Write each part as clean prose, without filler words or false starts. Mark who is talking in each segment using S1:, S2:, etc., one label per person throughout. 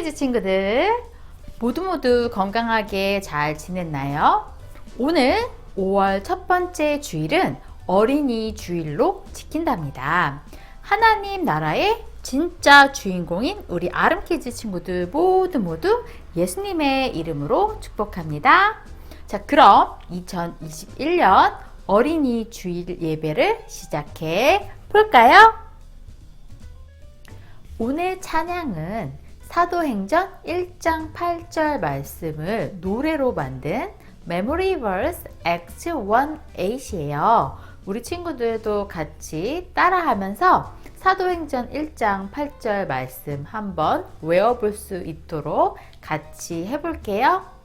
S1: 아름키즈 친구들 모두 건강하게 잘 지냈나요? 오늘 5월 첫 번째 주일은 어린이 주일로 지킨답니다. 하나님 나라의 진짜 주인공인 우리 아름키즈 친구들 모두 예수님의 이름으로 축복합니다. 자, 그럼 2021년 어린이 주일 예배를 시작해 볼까요? 오늘 찬양은 사도행전 1장 8절 말씀을 노래로 만든 Memory Verse Acts 1:8이에요. 우리 친구들도 같이 따라하면서 사도행전 1장 8절 말씀 한번 외워볼 수 있도록 같이 해볼게요.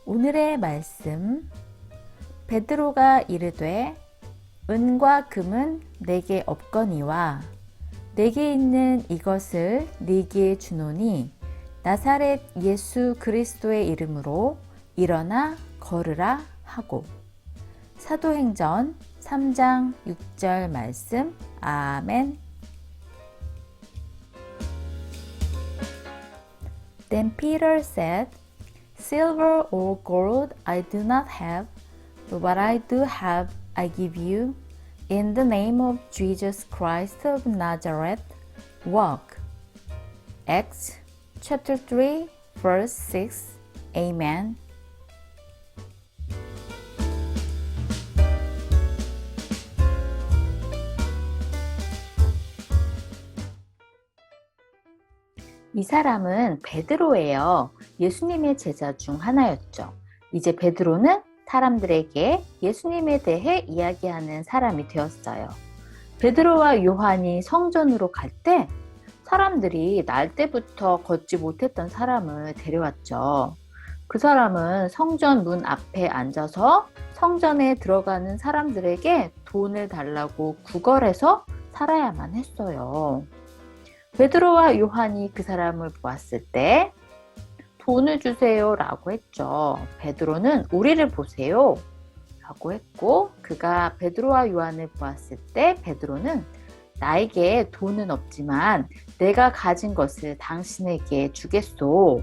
S1: 오늘의 말씀 베드로가 이르되 은과 금은 내게 없거니와 내게 있는 이것을 네게 주노니 나사렛 예수 그리스도의 이름으로 일어나 걸으라 하고 사도행전 3장 6절 말씀 아멘. Then Peter said, Silver or gold I do not have, but what I do have I give you. In the name of Jesus Christ of Nazareth, walk. Acts chapter 3, verse 6. Amen. 이 사람은 베드로예요. 예수님의 제자 중 하나였죠. 이제 베드로는 사람들에게 예수님에 대해 이야기하는 사람이 되었어요. 베드로와 요한이 성전으로 갈 때 사람들이 날 때부터 걷지 못했던 사람을 데려왔죠. 그 사람은 성전 문 앞에 앉아서 성전에 들어가는 사람들에게 돈을 달라고 구걸해서 살아야만 했어요. 베드로와 요한이 그 사람을 보았을 때 돈을 주세요 라고 했죠. 베드로는 우리를 보세요 라고 했고, 그가 베드로와 요한을 보았을 때 베드로는 나에게 돈은 없지만 내가 가진 것을 당신에게 주겠소.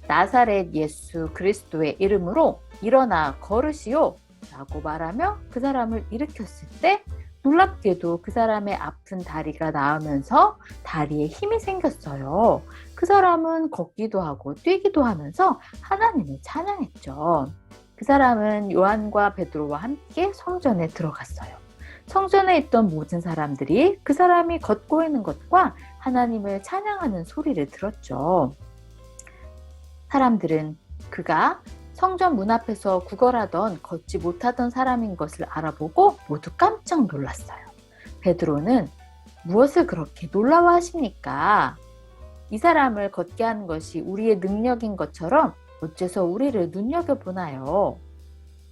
S1: 나사렛 예수 그리스도의 이름으로 일어나 걸으시오 라고 말하며 그 사람을 일으켰을 때 놀랍게도 그 사람의 아픈 다리가 나으면서 다리에 힘이 생겼어요. 그 사람은 걷기도 하고 뛰기도 하면서 하나님을 찬양했죠. 그 사람은 요한과 베드로와 함께 성전에 들어갔어요. 성전에 있던 모든 사람들이 그 사람이 걷고 있는 것과 하나님을 찬양하는 소리를 들었죠. 사람들은 그가 성전 문 앞에서 구걸하던 걷지 못하던 사람인 것을 알아보고 모두 깜짝 놀랐어요. 베드로는 무엇을 그렇게 놀라워하십니까? 이 사람을 걷게 하는 것이 우리의 능력인 것처럼 어째서 우리를 눈여겨보나요?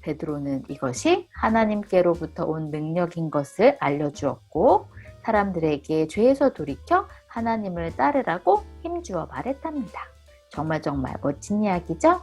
S1: 베드로는 이것이 하나님께로부터 온 능력인 것을 알려주었고 사람들에게 죄에서 돌이켜 하나님을 따르라고 힘주어 말했답니다. 정말 멋진 이야기죠?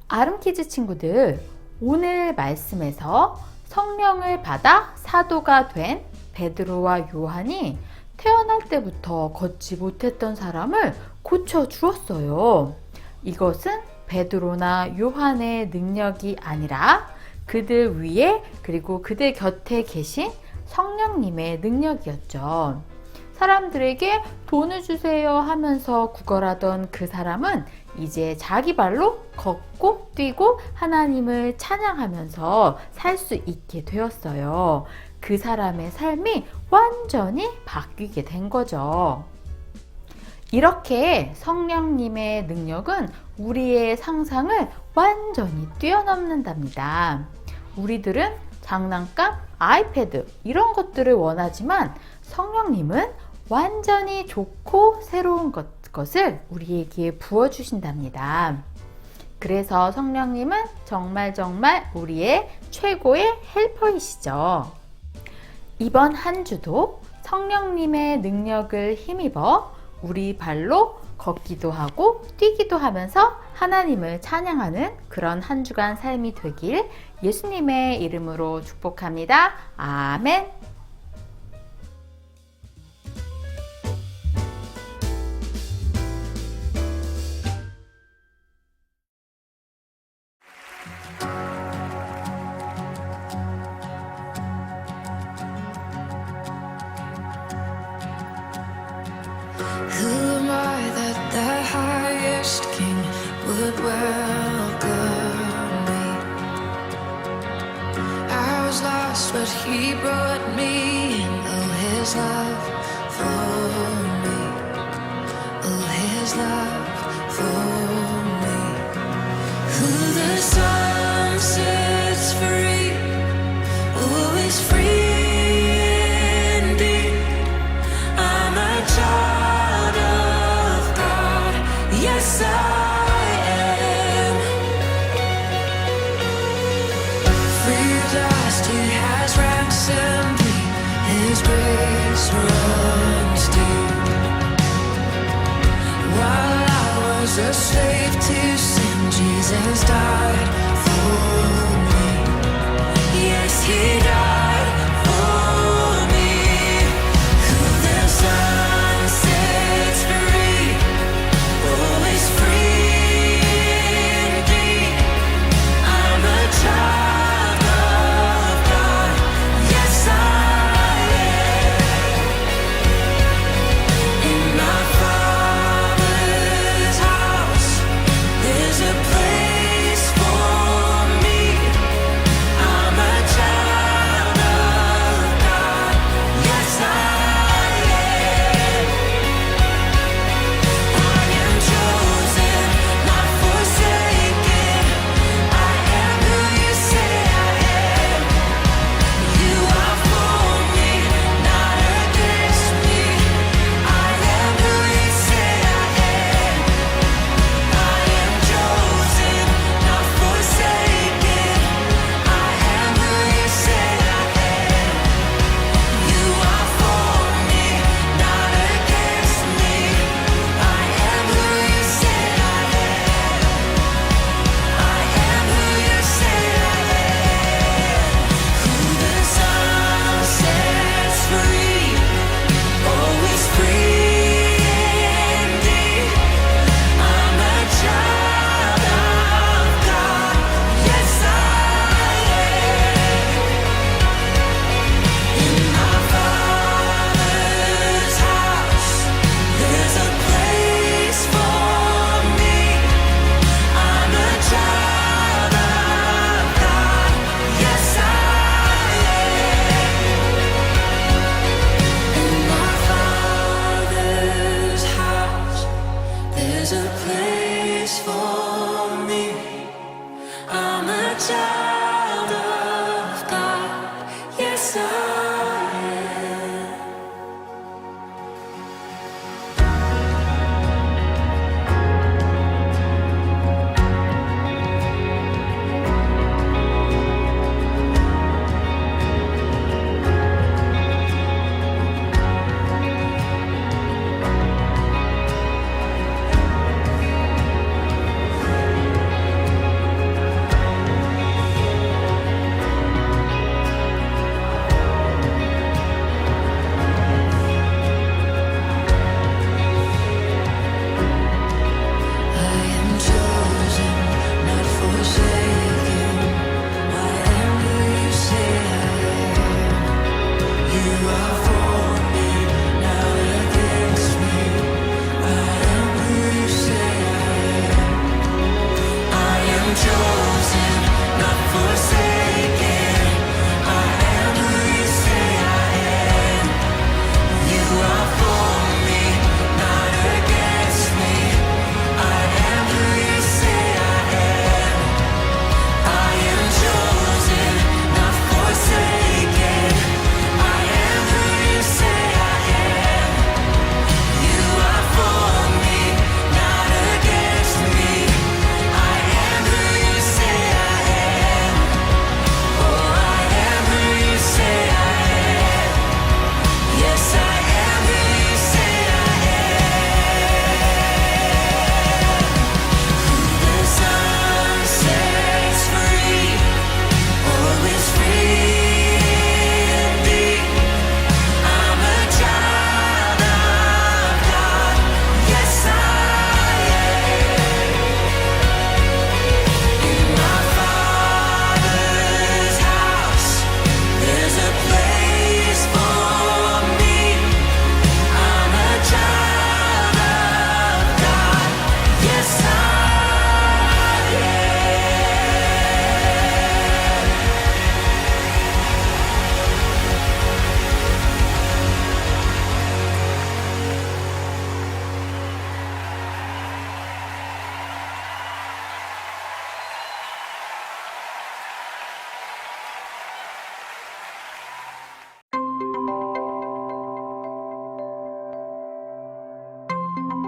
S1: 아름키즈 친구들, 오늘 말씀에서 성령을 받아 사도가 된 베드로와 요한이 태어날 때부터 걷지 못했던 사람을 고쳐주었어요. 이것은 베드로나 요한의 능력이 아니라 그들 위에 그리고 그들 곁에 계신 성령님의 능력이었죠. 사람들에게 돈을 주세요 하면서 구걸하던 그 사람은 이제 자기 발로 걷고 뛰고 하나님을 찬양하면서 살 수 있게 되었어요. 그 사람의 삶이 완전히 바뀌게 된 거죠. 이렇게 성령님의 능력은 우리의 상상을 완전히 뛰어넘는답니다. 우리들은 장난감, 아이패드 이런 것들을 원하지만 성령님은 완전히 좋고 새로운 것을 우리에게 부어주신답니다. 그래서 성령님은 정말 우리의 최고의 헬퍼이시죠. 이번 한 주도 성령님의 능력을 힘입어 우리 발로 걷기도 하고 뛰기도 하면서 하나님을 찬양하는 그런 한 주간 삶이 되길 예수님의 이름으로 축복합니다. 아멘.
S2: Who am I that the highest king would welcome me? I was lost, but he brought me in. Oh, his love for me. Oh, his love for me. Who the sun sets free, oh, is free indeed. I'm a Yes, I am. Free at last, He has ransomed me. His grace runs deep. While I was a slave to sin, Jesus died for me. Yes, He died for me. Who the Son sets free, always free indeed. I'm a child of God. Yes, I am. In my Father's house, there's a place for me. I'm a child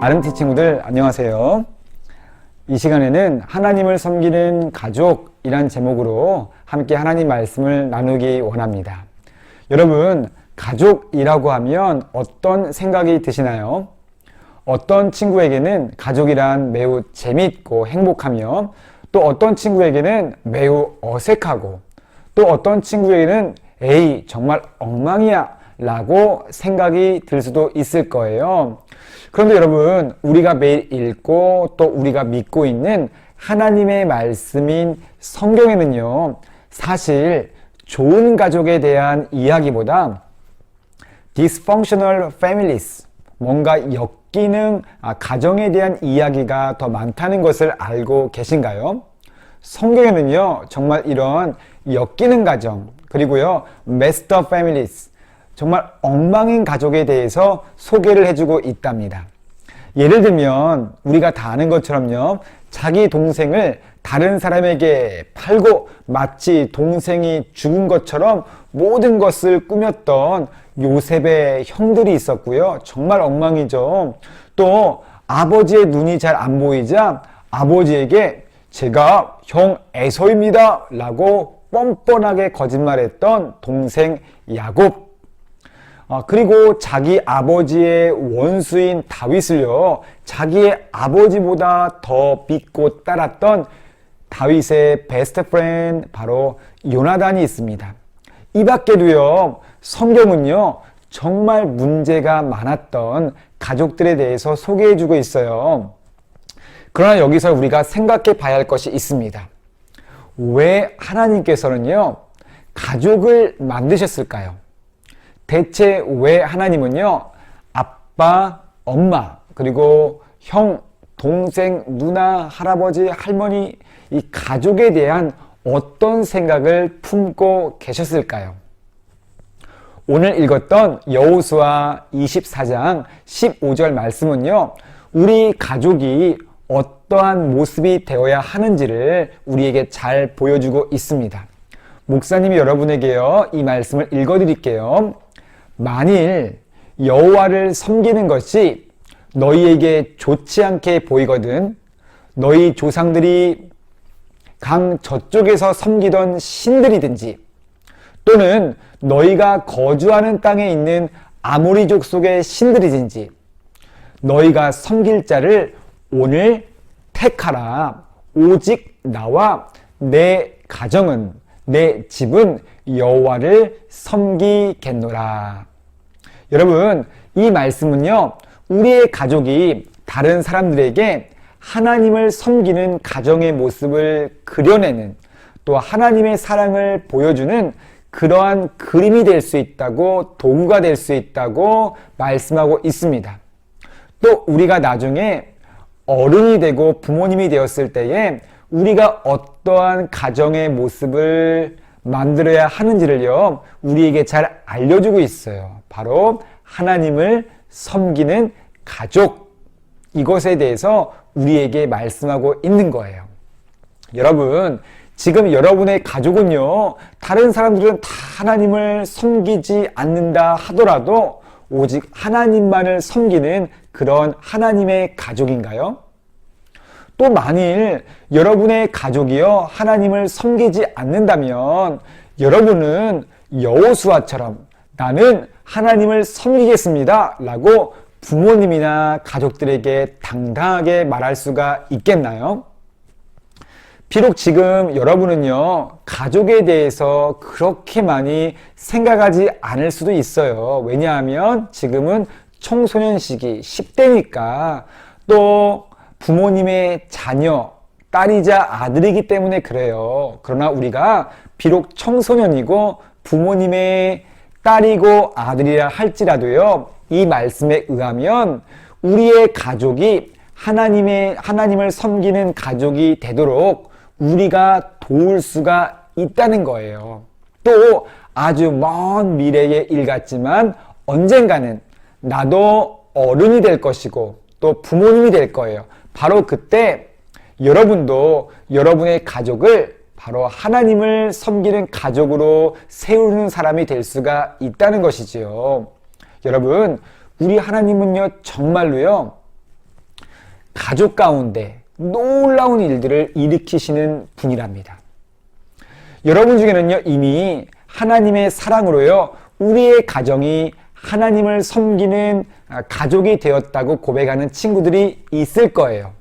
S3: RMT 친구들 안녕하세요. 이 시간에는 하나님을 섬기는 가족이란 제목으로 함께 하나님 말씀을 나누기 원합니다. 여러분, 가족이라고 하면 어떤 생각이 드시나요? 어떤 친구에게는 가족이란 매우 재밌고 행복하며, 또 어떤 친구에게는 매우 어색하고, 또 어떤 친구에게는 에이 정말 엉망이야 라고 생각이 들 수도 있을 거예요. 그런데 여러분, 우리가 매일 읽고 또 우리가 믿고 있는 하나님의 말씀인 성경에는요, 사실 좋은 가족에 대한 이야기보다 dysfunctional families, 뭔가 역기능 가정에 대한 이야기가 더 많다는 것을 알고 계신가요? 성경에는요, 정말 이런 역기능 가정, 그리고요, messed up families, 정말 엉망인 가족에 대해서 소개를 해주고 있답니다. 예를 들면 우리가 다 아는 것처럼요, 자기 동생을 다른 사람에게 팔고 마치 동생이 죽은 것처럼 모든 것을 꾸몄던 요셉의 형들이 있었고요. 정말 엉망이죠. 또 아버지의 눈이 잘 안 보이자 아버지에게 제가 형 에서입니다 라고 뻔뻔하게 거짓말했던 동생 야곱, 그리고 자기 아버지의 원수인 다윗을요, 자기의 아버지보다 더 믿고 따랐던 다윗의 베스트 프렌드, 바로 요나단이 있습니다. 이 밖에도요, 성경은요, 정말 문제가 많았던 가족들에 대해서 소개해주고 있어요. 그러나 여기서 우리가 생각해 봐야 할 것이 있습니다. 왜 하나님께서는요, 가족을 만드셨을까요? 대체 왜 하나님은요, 아빠, 엄마, 그리고 형, 동생, 누나, 할아버지, 할머니, 이 가족에 대한 어떤 생각을 품고 계셨을까요? 오늘 읽었던 여호수아 24장 15절 말씀은요, 우리 가족이 어떠한 모습이 되어야 하는지를 우리에게 잘 보여주고 있습니다. 목사님이 여러분에게요, 이 말씀을 읽어드릴게요. 만일 여호와를 섬기는 것이 너희에게 좋지 않게 보이거든, 너희 조상들이 강 저쪽에서 섬기던 신들이든지, 또는 너희가 거주하는 땅에 있는 아모리족 속의 신들이든지, 너희가 섬길 자를 오늘 택하라. 오직 나와 내 가정은, 내 집은 여호와를 섬기겠노라. 여러분, 이 말씀은요, 우리의 가족이 다른 사람들에게 하나님을 섬기는 가정의 모습을 그려내는, 또 하나님의 사랑을 보여주는 그러한 그림이 될 수 있다고, 도구가 될 수 있다고 말씀하고 있습니다. 또 우리가 나중에 어른이 되고 부모님이 되었을 때에 우리가 어떠한 가정의 모습을 만들어야 하는지를요, 우리에게 잘 알려주고 있어요. 바로 하나님을 섬기는 가족, 이것에 대해서 우리에게 말씀하고 있는 거예요. 여러분, 지금 여러분의 가족은요, 다른 사람들은 다 하나님을 섬기지 않는다 하더라도 오직 하나님만을 섬기는 그런 하나님의 가족인가요? 또 만일 여러분의 가족이요, 하나님을 섬기지 않는다면 여러분은 여호수아처럼 나는 하나님을 섬기겠습니다 라고 부모님이나 가족들에게 당당하게 말할 수가 있겠나요? 비록 지금 여러분은요, 가족에 대해서 그렇게 많이 생각하지 않을 수도 있어요. 왜냐하면 지금은 청소년 시기 10대니까, 또 부모님의 자녀, 딸이자 아들이기 때문에 그래요. 그러나 우리가 비록 청소년이고 부모님의 딸이고 아들이라 할지라도요, 이 말씀에 의하면 우리의 가족이 하나님을 섬기는 가족이 되도록 우리가 도울 수가 있다는 거예요. 또 아주 먼 미래의 일 같지만 언젠가는 나도 어른이 될 것이고 또 부모님이 될 거예요. 바로 그때 여러분도 여러분의 가족을 바로 하나님을 섬기는 가족으로 세우는 사람이 될 수가 있다는 것이지요. 여러분, 우리 하나님은요, 정말로요, 가족 가운데 놀라운 일들을 일으키시는 분이랍니다. 여러분 중에는요, 이미 하나님의 사랑으로요, 우리의 가정이 하나님을 섬기는 가족이 되었다고 고백하는 친구들이 있을 거예요.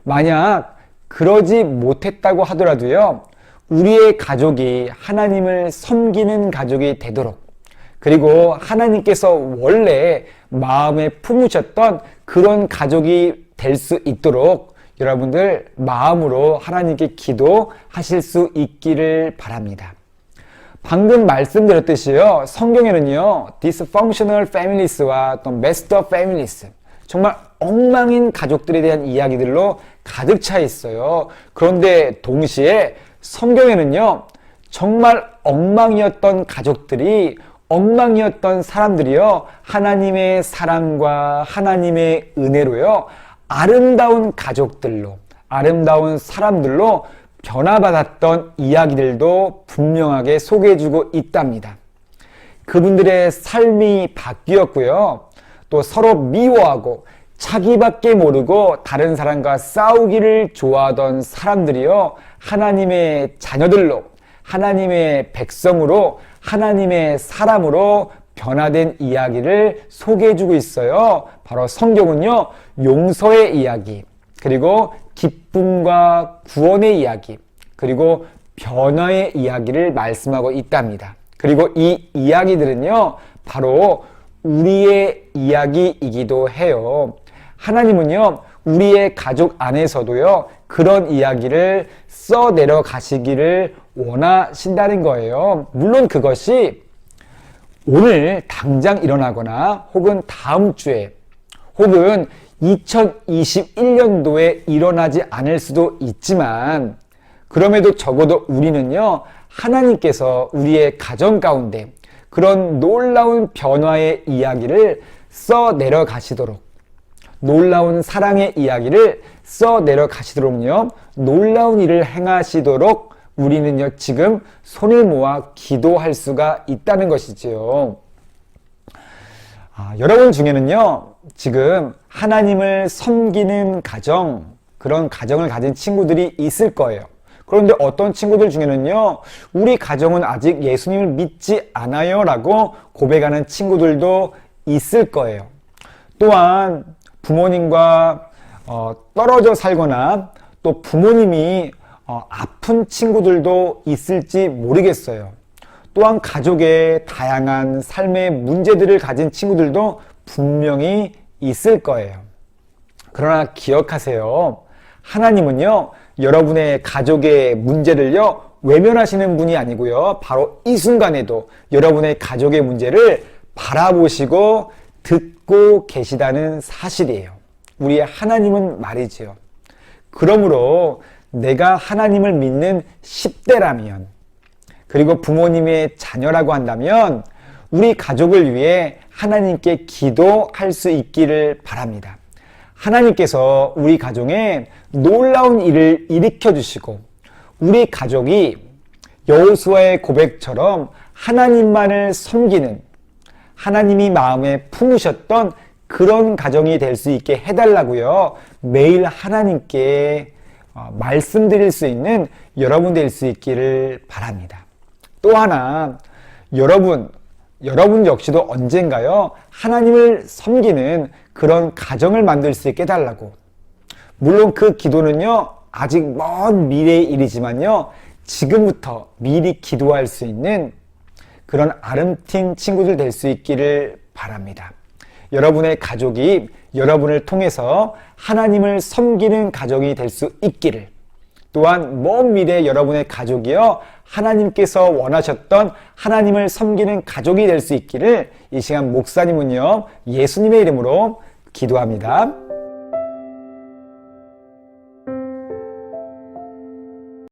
S3: 만약 그러지 못했다고 하더라도요, 우리의 가족이 하나님을 섬기는 가족이 되도록, 그리고 하나님께서 원래 마음에 품으셨던 그런 가족이 될 수 있도록 여러분들 마음으로 하나님께 기도하실 수 있기를 바랍니다. 방금 말씀드렸듯이요, 성경에는요, dysfunctional families와 또 messed up families, 정말 엉망인 가족들에 대한 이야기들로 가득 차 있어요. 그런데 동시에 성경에는요, 정말 엉망이었던 가족들이, 엉망이었던 사람들이요, 하나님의 사랑과 하나님의 은혜로요, 아름다운 가족들로, 아름다운 사람들로 변화받았던 이야기들도 분명하게 소개해주고 있답니다. 그분들의 삶이 바뀌었고요, 또 서로 미워하고 자기밖에 모르고 다른 사람과 싸우기를 좋아하던 사람들이요, 하나님의 자녀들로, 하나님의 백성으로, 하나님의 사람으로 변화된 이야기를 소개해주고 있어요. 바로 성경은요, 용서의 이야기, 그리고 기쁨과 구원의 이야기, 그리고 변화의 이야기를 말씀하고 있답니다. 그리고 이 이야기들은요, 바로 우리의 이야기이기도 해요. 하나님은요, 우리의 가족 안에서도요, 그런 이야기를 써내려 가시기를 원하신다는 거예요. 물론 그것이 오늘 당장 일어나거나 혹은 다음 주에 혹은 2021년도에 일어나지 않을 수도 있지만, 그럼에도 적어도 우리는요, 하나님께서 우리의 가정 가운데 그런 놀라운 변화의 이야기를 써내려 가시도록, 놀라운 사랑의 이야기를 써내려 가시도록요, 놀라운 일을 행하시도록 우리는요, 지금 손을 모아 기도할 수가 있다는 것이지요. 여러분 중에는요, 지금 하나님을 섬기는 가정, 그런 가정을 가진 친구들이 있을 거예요. 그런데 어떤 친구들 중에는요, 우리 가정은 아직 예수님을 믿지 않아요 라고 고백하는 친구들도 있을 거예요. 또한 부모님과 떨어져 살거나 또 부모님이 아픈 친구들도 있을지 모르겠어요. 또한 가족의 다양한 삶의 문제들을 가진 친구들도 분명히 있을 거예요. 그러나 기억하세요. 하나님은요, 여러분의 가족의 문제를요, 외면하시는 분이 아니고요, 바로 이 순간에도 여러분의 가족의 문제를 바라보시고 듣고 계시다는 사실이에요. 우리의 하나님은 말이지요. 그러므로 내가 하나님을 믿는 10대라면, 그리고 부모님의 자녀라고 한다면 우리 가족을 위해 하나님께 기도할 수 있기를 바랍니다. 하나님께서 우리 가정에 놀라운 일을 일으켜 주시고, 우리 가족이 여호수아의 고백처럼 하나님만을 섬기는, 하나님이 마음에 품으셨던 그런 가정이 될 수 있게 해달라고요, 매일 하나님께 말씀드릴 수 있는 여러분 될 수 있기를 바랍니다. 또 하나, 여러분 역시도 언젠가요, 하나님을 섬기는 그런 가정을 만들 수 있게 해달라고. 물론 그 기도는요, 아직 먼 미래의 일이지만요, 지금부터 미리 기도할 수 있는 그런 아름틴 친구들 될 수 있기를 바랍니다. 여러분의 가족이 여러분을 통해서 하나님을 섬기는 가정이 될 수 있기를, 또한 먼 미래 여러분의 가족이요, 하나님께서 원하셨던 하나님을 섬기는 가족이 될 수 있기를 이 시간 목사님은요, 예수님의 이름으로 기도합니다.